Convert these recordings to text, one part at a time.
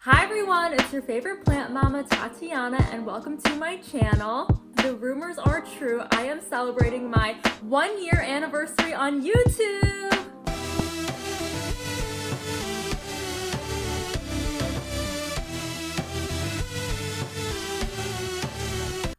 Hi everyone, it's your favorite plant mama Tatiana and welcome to my channel. The rumors are true, I am celebrating my 1-year anniversary on YouTube!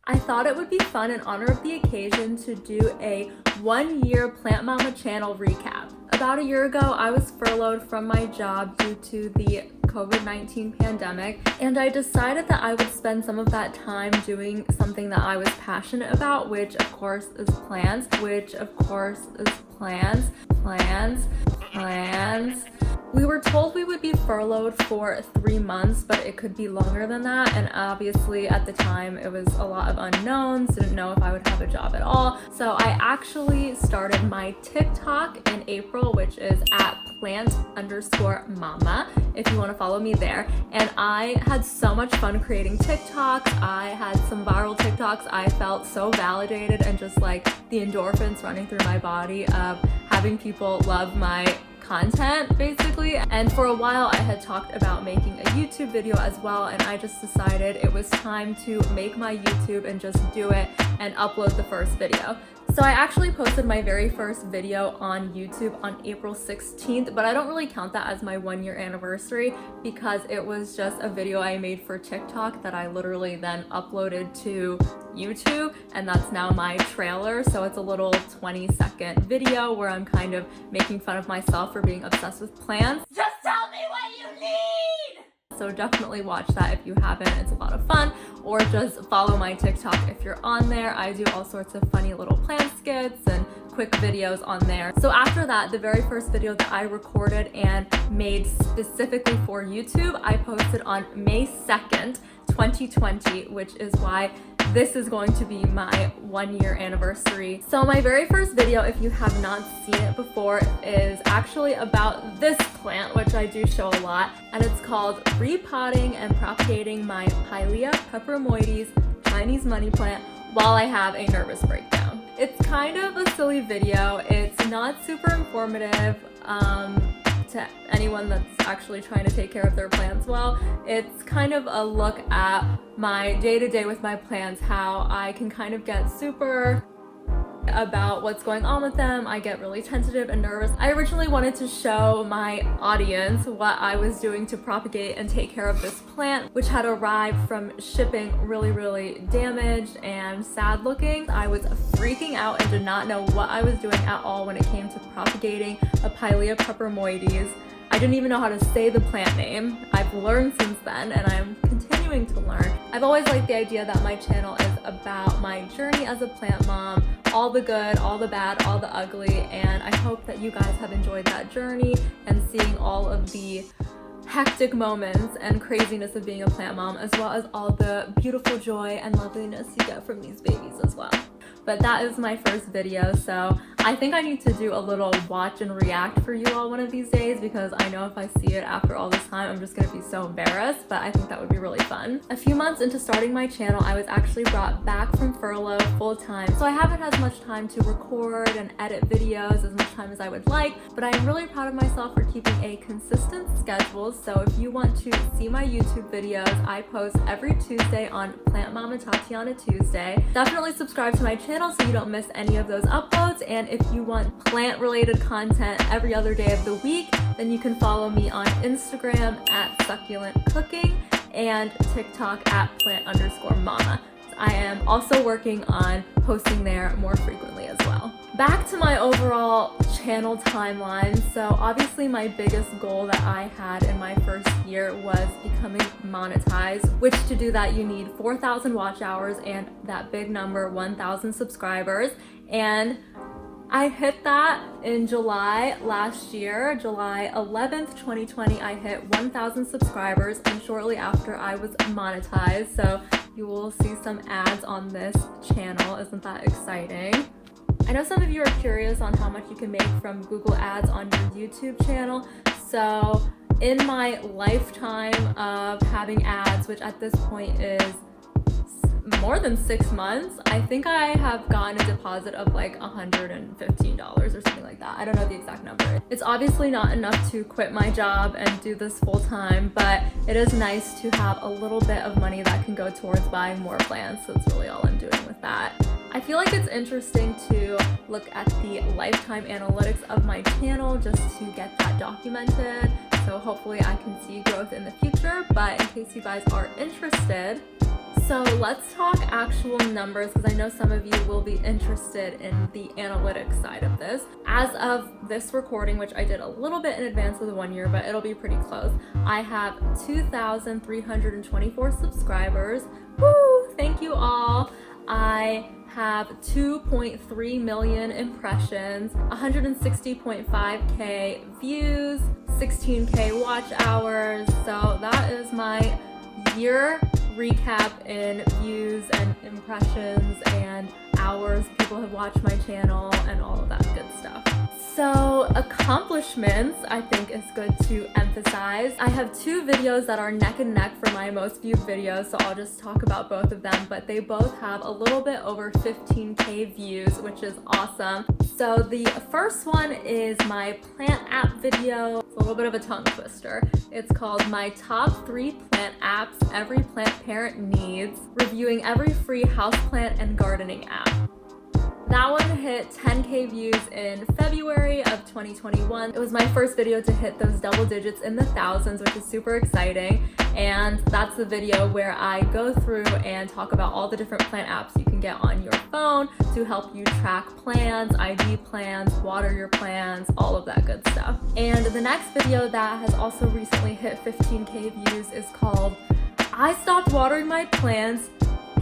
I thought it would be fun in honor of the occasion to do a 1-year Plant Mama channel recap. About a year ago, I was furloughed from my job due to the COVID-19 pandemic, and I decided that I would spend some of that time doing something that I was passionate about, which of course is plants, plants. We were told we would be furloughed for 3 months, but it could be longer than that, and obviously at the time it was a lot of unknowns, didn't know if I would have a job at all. So I actually started my TikTok in April, which is at plant_mama, if you want to follow me there. And I had so much fun creating TikToks. I had some viral TikToks. I felt so validated and just like the endorphins running through my body of having people love my content basically. And for a while I had talked about making a YouTube video as well, and I just decided it was time to make my YouTube and just do it and upload the first video. So I actually posted my very first video on YouTube on April 16th, but I don't really count that as my 1-year anniversary because it was just a video I made for TikTok that I literally then uploaded to YouTube, and that's now my trailer. So it's a little 20-second video where I'm kind of making fun of myself for being obsessed with plants. Just tell me what you need! So definitely watch that if you haven't, it's a lot of fun. Or just follow my TikTok if you're on there. I do all sorts of funny little plant skits and quick videos on there. So after that, the very first video that I recorded and made specifically for YouTube, I posted on May 2nd, 2020, which is why this is going to be my 1-year anniversary. So my very first video, if you have not seen it before, is actually about this plant, which I do show a lot, and it's called Repotting and Propagating My Pilea peperomoides Chinese Money Plant While I Have a Nervous Breakdown. It's kind of a silly video. It's not super informative to anyone that's actually trying to take care of their plants well. It's kind of a look at my day-to-day with my plants, how I can kind of get super about what's going on with them. I get really tentative and nervous. I originally wanted to show my audience what I was doing to propagate and take care of this plant, which had arrived from shipping really damaged and sad looking. I was freaking out and did not know what I was doing at all when it came to propagating a Pilea peperomoides. I didn't even know how to say the plant name. I've learned since then, and I'm continuing to learn. I've always liked the idea that my channel is about my journey as a plant mom, all the good, all the bad, all the ugly, and I hope that you guys have enjoyed that journey and seeing all of the hectic moments and craziness of being a plant mom, as well as all the beautiful joy and loveliness you get from these babies as well. But that is my first video, so I think I need to do a little watch and react for you all one of these days, because I know if I see it after all this time, I'm just gonna be so embarrassed, but I think that would be really fun. A few months into starting my channel, I was actually brought back from furlough full-time, so I haven't had as much time to record and edit videos as much time as I would like, but I am really proud of myself for keeping a consistent schedule. So if you want to see my YouTube videos, I post every Tuesday on Plant Mama Tatiana Tuesday. Definitely subscribe to my channel so you don't miss any of those uploads, and if you want plant related content every other day of the week, then you can follow me on Instagram at Succulent Cooking and TikTok at plant_mama. I am also working on posting there more frequently as well. Back to my overall channel timeline. So obviously my biggest goal that I had in my first year was becoming monetized, which to do that you need 4,000 watch hours and that big number 1,000 subscribers. And I hit that in July last year, July 11th, 2020, I hit 1,000 subscribers, and shortly after I was monetized. So you will see some ads on this channel. Isn't that exciting? I know some of you are curious on how much you can make from Google Ads on your YouTube channel. So in my lifetime of having ads, which at this point is more than 6 months. I think I have gotten a deposit of like $115 or something like that. I don't know the exact number. It's obviously not enough to quit my job and do this full time, but it is nice to have a little bit of money that can go towards buying more plants. So that's really all I'm doing with that. I feel like it's interesting to look at the lifetime analytics of my channel just to get that documented. So hopefully I can see growth in the future, but in case you guys are interested. So let's talk actual numbers, because I know some of you will be interested in the analytics side of this. As of this recording, which I did a little bit in advance of the 1 year, but it'll be pretty close, I have 2,324 subscribers. Woo! Thank you all. I have 2.3 million impressions, 160.5k views, 16k watch hours. So that is my year recap in views and impressions and hours people have watched my channel and all of that good stuff. So accomplishments, I think is good to emphasize. I have 2 videos that are neck and neck for my most viewed videos, so I'll just talk about both of them, but they both have a little bit over 15k views, which is awesome. So the first one is my plant app video. It's a little bit of a tongue twister. It's called My Top 3 Plant Apps Every Plant Parent Needs, reviewing every free houseplant and gardening app. That one hit 10k views in February of 2021. It was my first video to hit those double digits in the thousands, which is super exciting. And that's the video where I go through and talk about all the different plant apps you can get on your phone to help you track plants, ID plants, water your plants, all of that good stuff. And the next video that has also recently hit 15k views is called I Stopped Watering My Plants,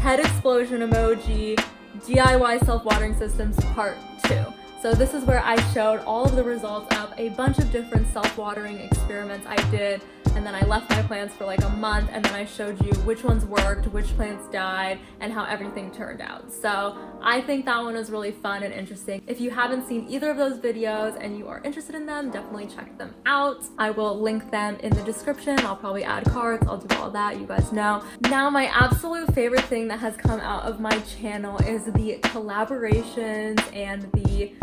Head Explosion Emoji, DIY Self-Watering Systems Part 2. So this is where I showed all of the results of a bunch of different self-watering experiments I did, and then I left my plants for like a month, and then I showed you which ones worked, which plants died, and how everything turned out. So I think that one was really fun and interesting. If you haven't seen either of those videos and you are interested in them, definitely check them out. I will link them in the description. I'll probably add cards. I'll do all that, you guys know. Now, my absolute favorite thing that has come out of my channel is the collaborations and the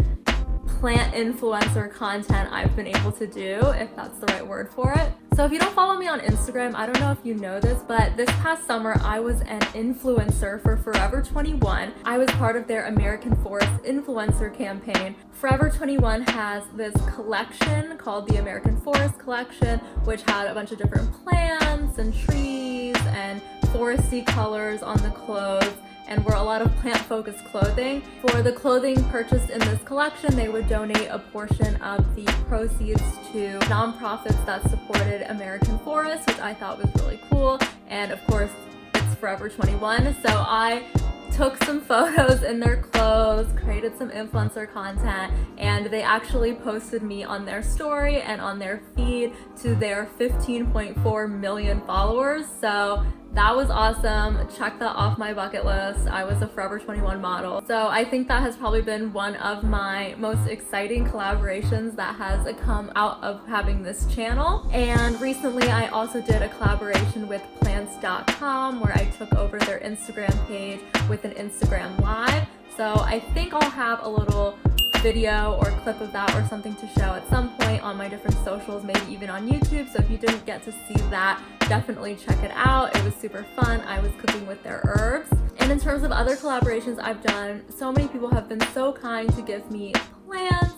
plant influencer content I've been able to do, if that's the right word for it. So if you don't follow me on Instagram, I don't know if you know this, but this past summer I was an influencer for Forever 21. I was part of their American Forest influencer campaign. Forever 21 has this collection called the American Forest Collection, which had a bunch of different plants and trees and foresty colors on the clothes, and were a lot of plant-focused clothing. For the clothing purchased in this collection, they would donate a portion of the proceeds to nonprofits that supported American Forests, which I thought was really cool. And of course, it's Forever 21, so I took some photos in their clothes, created some influencer content, and they actually posted me on their story and on their feed to their 15.4 million followers. So that was awesome. Check that off my bucket list. I was a Forever 21 model. So I think that has probably been one of my most exciting collaborations that has come out of having this channel. And recently I also did a collaboration with plants.com where I took over their Instagram page with an Instagram live. So I think I'll have a little video or clip of that or something to show at some point on my different socials, maybe even on YouTube. So if you didn't get to see that, definitely check it out. It was super fun. I was cooking with their herbs. And in terms of other collaborations I've done, so many people have been so kind to give me plants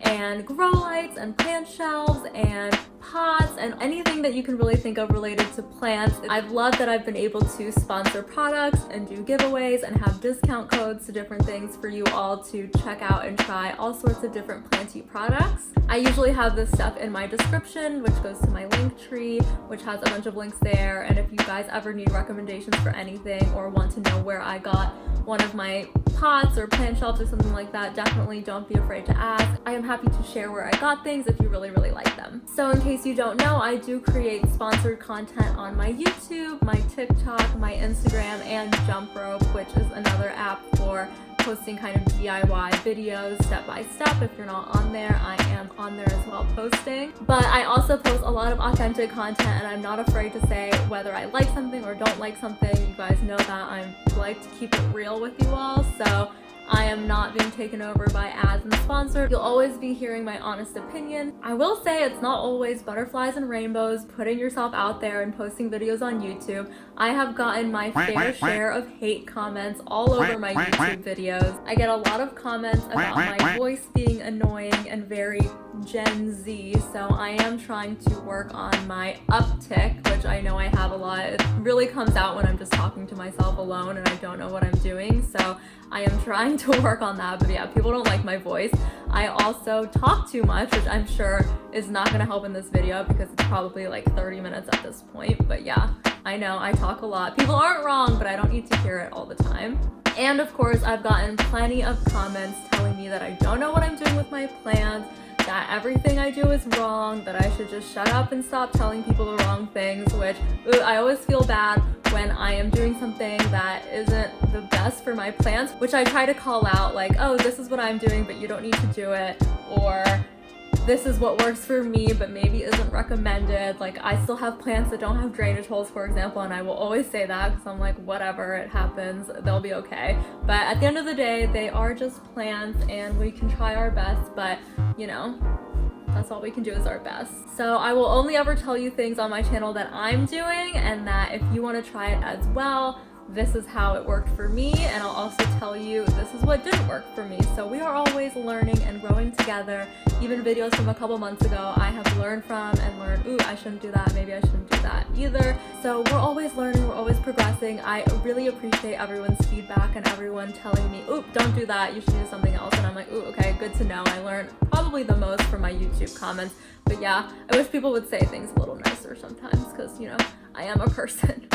and grow lights and plant shelves and pots and anything that you can really think of related to plants. I've loved that I've been able to sponsor products and do giveaways and have discount codes to different things for you all to check out and try all sorts of different planty products. I usually have this stuff in my description, which goes to my Linktree, which has a bunch of links there. And if you guys ever need recommendations for anything or want to know where I got one of my pots or plant shelves or something like that, definitely don't be afraid to ask. I am happy to share where I got things if you really like them. So in case you don't know, I do create sponsored content on my YouTube, my TikTok, my Instagram, and Jump Rope, which is another app for posting kind of DIY videos step by step. If you're not on there, I am on there as well posting. But I also post a lot of authentic content, and I'm not afraid to say whether I like something or don't like something. You guys know that I like to keep it real with you all, so I am not being taken over by ads and sponsors. You'll always be hearing my honest opinion. I will say it's not always butterflies and rainbows, putting yourself out there and posting videos on YouTube. I have gotten my fair share of hate comments all over my YouTube videos. I get a lot of comments about my voice being annoying and very Gen Z, so I am trying to work on my uptick, which I know I have a lot. It really comes out when I'm just talking to myself alone and I don't know what I'm doing, so I am trying to work on that. But yeah, people don't like my voice. I also talk too much, which I'm sure is not going to help in this video because it's probably like 30 minutes at this point. But yeah, I know I talk a lot. People aren't wrong, but I don't need to hear it all the time. And of course, I've gotten plenty of comments telling me that I don't know what I'm doing with my plants, that everything I do is wrong, that I should just shut up and stop telling people the wrong things, which I always feel bad when I am doing something that isn't the best for my plants, which I try to call out like, oh, this is what I'm doing, but you don't need to do it, or this is what works for me, but maybe isn't recommended. Like, I still have plants that don't have drainage holes, for example, and I will always say that because I'm like, whatever, it happens, they'll be okay. But at the end of the day, they are just plants and we can try our best, but you know, that's all we can do is our best. So I will only ever tell you things on my channel that I'm doing, and that if you want to try it as well, this is how it worked for me, and I'll also tell you this is what didn't work for me. So we are always learning and growing together. Even videos from a couple months ago, I have learned from and learned, ooh, I shouldn't do that, maybe I shouldn't do that either. So we're always learning, we're always progressing. I really appreciate everyone's feedback and everyone telling me, ooh, don't do that, you should do something else. And I'm like, ooh, okay, good to know. I learned probably the most from my YouTube comments. But yeah, I wish people would say things a little nicer sometimes because, you know, I am a person.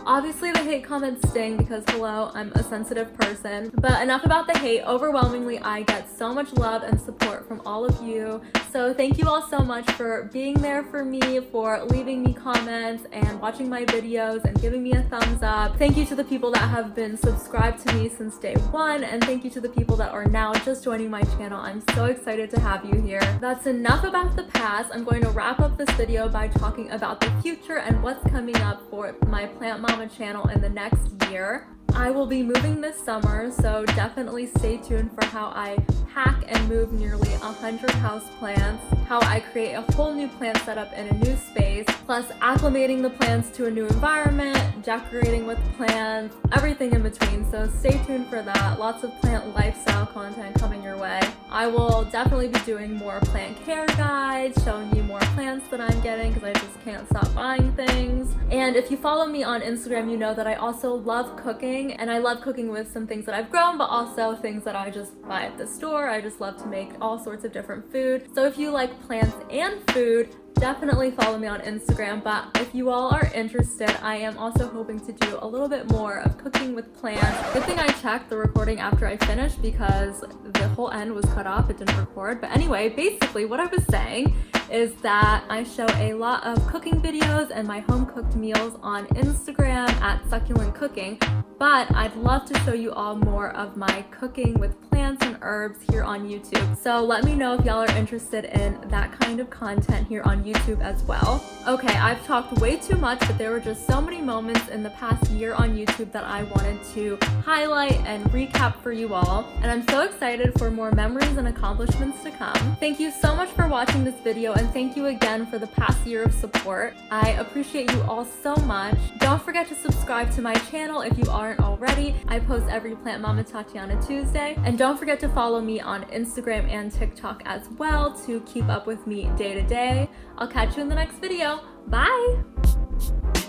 Obviously the hate comments sting because hello, I'm a sensitive person. But enough about the hate. Overwhelmingly, I get so much love and support from all of you. So thank you all so much for being there for me, for leaving me comments and watching my videos and giving me a thumbs up. Thank you to the people that have been subscribed to me since day one, and thank you to the people that are now just joining my channel. I'm so excited to have you here. That's enough about the past. I'm going to wrap up this video by talking about the future and what's coming up for my Plant Mama channel in the next year. I will be moving this summer, so definitely stay tuned for how I pack and move nearly 100 houseplants, how I create a whole new plant setup in a new space, plus acclimating the plants to a new environment, decorating with plants, everything in between. So stay tuned for that. Lots of plant lifestyle content coming your way. I will definitely be doing more plant care guides, showing you more plants that I'm getting because I just can't stop buying things. And if you follow me on Instagram, you know that I also love cooking, and I love cooking with some things that I've grown, but also things that I just buy at the store. I just love to make all sorts of different food. So if you like plants and food, definitely follow me on Instagram. But if you all are interested, I am also hoping to do a little bit more of cooking with plants. Good thing I checked the recording after I finished because the whole end was cut off, it didn't record. But anyway, basically what I was saying is that I show a lot of cooking videos and my home cooked meals on Instagram at Succulent Cooking, but I'd love to show you all more of my cooking with plants and herbs here on YouTube. So let me know if y'all are interested in that kind of content here on YouTube as well. Okay, I've talked way too much, but there were just so many moments in the past year on YouTube that I wanted to highlight and recap for you all, and I'm so excited for more memories and accomplishments to come. Thank you so much for watching this video, and thank you again for the past year of support. I appreciate you all so much. Don't forget to subscribe to my channel if you aren't already. I post every Plant Mama Tatiana Tuesday. And don't forget to follow me on Instagram and TikTok as well to keep up with me day to day. I'll catch you in the next video. Bye!